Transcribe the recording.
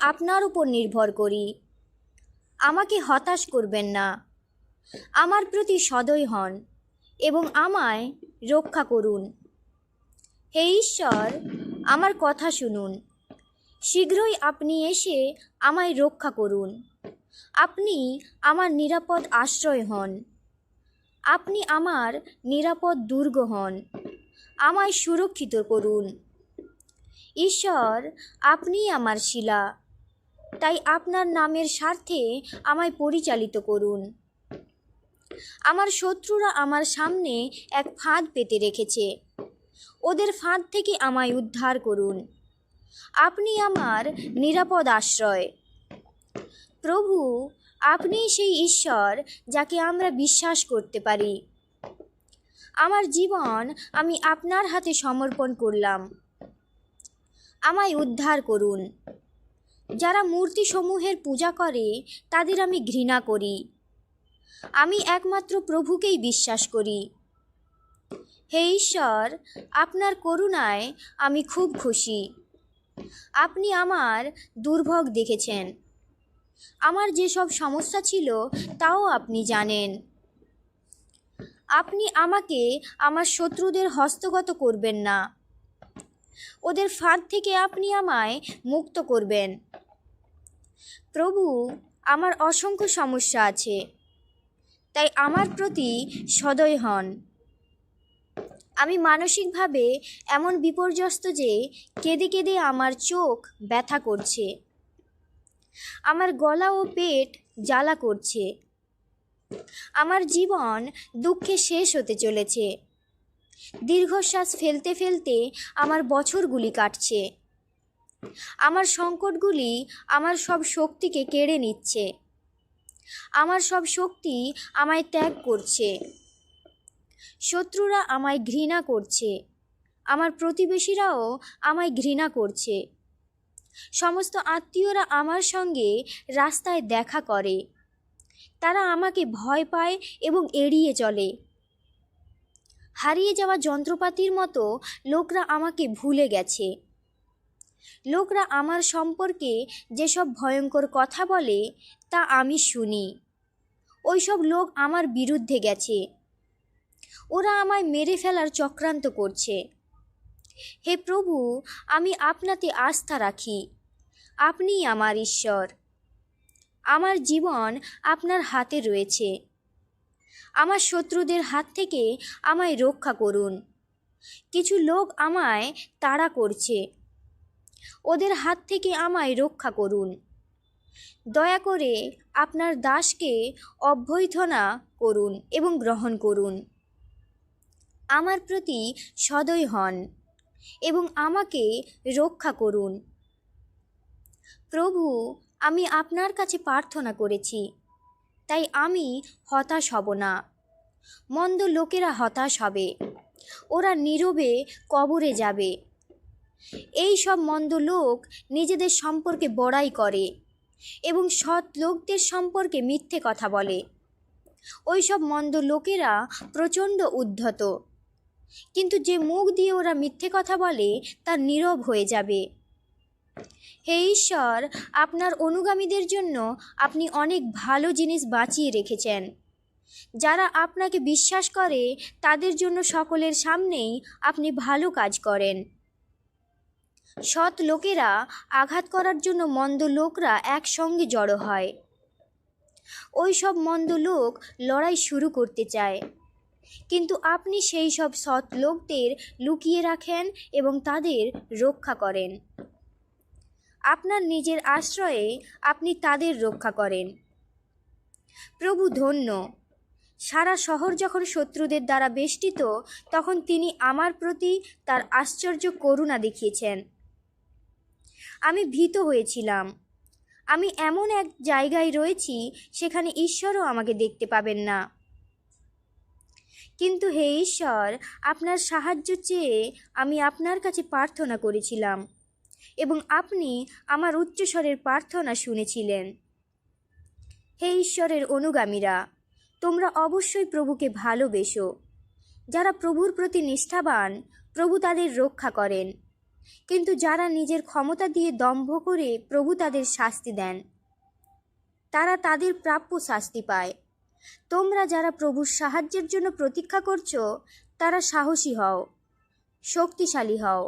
আপনার উপর নির্ভর করি। আমাকে হতাশ করবেন না। আমার প্রতি সদয় হন এবং আমায় রক্ষা করুন। হে ঈশ্বর, আমার কথা শুনুন। শীঘ্রই আপনি এসে আমায় রক্ষা করুন। আপনি আমার নিরাপদ আশ্রয় হন। আপনি আমার নিরাপদ দুর্গ হন। আমায় সুরক্ষিত করুন। ঈশ্বর, আপনি আমার শিলা, তাই আপনার নামের স্বার্থে আমায় পরিচালিত করুন। আমার শত্রুরা আমার সামনে এক ফাঁদ পেতে রেখেছে। ওদের ফাঁদ থেকে আমায় উদ্ধার করুন। আপনি আমার নিরাপদ আশ্রয়। প্রভু, আপনি সেই ঈশ্বর যাকে আমরা বিশ্বাস করতে পারি। আমার জীবন আমি আপনার হাতে সমর্পণ করলাম। আমায় উদ্ধার করুন। যারা মূর্তিসমূহের পূজা করে তাদের আমি ঘৃণা করি। আমি একমাত্র প্রভুকেই বিশ্বাস করি। হে ঈশ্বর, আপনার করুণায় আমি খুব খুশি। আপনি আমার দুর্ভোগ দেখেছেন। আমার যেসব সমস্যা ছিল তাও আপনি জানেন। আপনি আমাকে আমার শত্রুদের হস্তগত করবেন না। ওদের ফাঁদ থেকে আপনি আমায় মুক্ত করবেন। প্রভু, আমার অসংখ্য সমস্যা আছে, তাই আমার প্রতি সদয় হন। আমি মানসিকভাবে এমন বিপর্যস্ত যে কেঁদে কেঁদে আমার চোখ ব্যথা করছে। আমার গলা ও পেট জ্বালা করছে। আমার জীবন দুঃখে শেষ হতে চলেছে। দীর্ঘশ্বাস ফেলতে ফেলতে আমার বছরগুলি কাটছে। আমার সংকটগুলি আমার সব শক্তিকে কেড়ে নিচ্ছে। আমার সব শক্তি আমায় ত্যাগ করছে। শত্রুরা আমায় ঘৃণা করছে। আমার প্রতিবেশীরাও আমায় ঘৃণা করছে। সমস্ত আত্মীয়রা আমার সঙ্গে রাস্তায় দেখা করে। তারা আমাকে ভয় পায় এবং এড়িয়ে চলে। হারিয়ে যাওয়া যন্ত্রপাতির মতো লোকরা আমাকে ভুলে গেছে। লোকরা আমার সম্পর্কে যেসব ভয়ঙ্কর কথা বলে তা আমি শুনি। ওইসব লোক আমার বিরুদ্ধে গেছে। ওরা আমায় মেরে ফেলার চক্রান্ত করছে। হে প্রভু, আমি আপনাতে আস্থা রাখি। আপনিই আমার ঈশ্বর। আমার জীবন আপনার হাতে রয়েছে। আমার শত্রুদের হাত থেকে আমায় রক্ষা করুন। কিছু লোক আমায় তাড়া করছে। ওদের হাত থেকে আমায় রক্ষা করুন। দয়া করে আপনার দাসকে অভ্যর্থনা করুন এবং গ্রহণ করুন। আমার প্রতি সদয় হন এবং আমাকে রক্ষা করুন। প্রভু, আমি আপনার কাছে প্রার্থনা করেছি, তাই আমি হতাশ হব না। মন্দ লোকেরা হতাশ হবে। ওরা নীরবে কবরে যাবে। এই সব মন্দ লোক নিজেদের সম্পর্কে বড়াই করে এবং সৎ লোকদের সম্পর্কে মিথ্যে কথা বলে। ওই সব মন্দ লোকেরা প্রচণ্ড উদ্ধত, কিন্তু যে মুখ দিয়ে ওরা মিথ্যে কথা বলে তা নীরব হয়ে যাবে। হে ঈশ্বর, আপনার অনুগামীদের জন্য আপনি অনেক ভালো জিনিস বাঁচিয়ে রেখেছেন। যারা আপনাকে বিশ্বাস করে তাদের জন্য সকলের সামনেই আপনি ভালো কাজ করেন। সৎ লোকেরা আঘাত করার জন্য মন্দ লোকরা একসঙ্গে জড়ো হয়। ওই সব মন্দ লোক লড়াই শুরু করতে চায়, কিন্তু আপনি সেই সব সৎ লোকদের লুকিয়ে রাখেন এবং তাদের রক্ষা করেন। আপনার নিজের আশ্রয়ে আপনি তাদের রক্ষা করেন। প্রভু ধন্য। সারা শহর যখন শত্রুদের দ্বারা বেষ্টিত, তখন তিনি আমার প্রতি তার আশ্চর্য করুণা দেখিয়েছেন। আমি ভীত হয়েছিলাম। আমি এমন এক জায়গায় রয়েছি সেখানে ঈশ্বরও আমাকে দেখতে পাবেন না। কিন্তু হে ঈশ্বর, আপনার সাহায্য চেয়ে আমি আপনার কাছে প্রার্থনা করেছিলাম এবং আপনি আমার উচ্চস্বরের প্রার্থনা শুনেছিলেন। হে ঈশ্বরের অনুগামীরা, তোমরা অবশ্যই প্রভুকে ভালোবেসো। যারা প্রভুর প্রতি নিষ্ঠাবান, প্রভু তাদের রক্ষা করেন। কিন্তু যারা নিজের ক্ষমতা দিয়ে দম্ভ করে প্রভু তাদের শাস্তি দেন, তারা তাদের প্রাপ্য শাস্তি পায়। তোমরা যারা প্রভুর সাহায্যের জন্য প্রতীক্ষা করছো, তারা সাহসী হও, শক্তিশালী হও।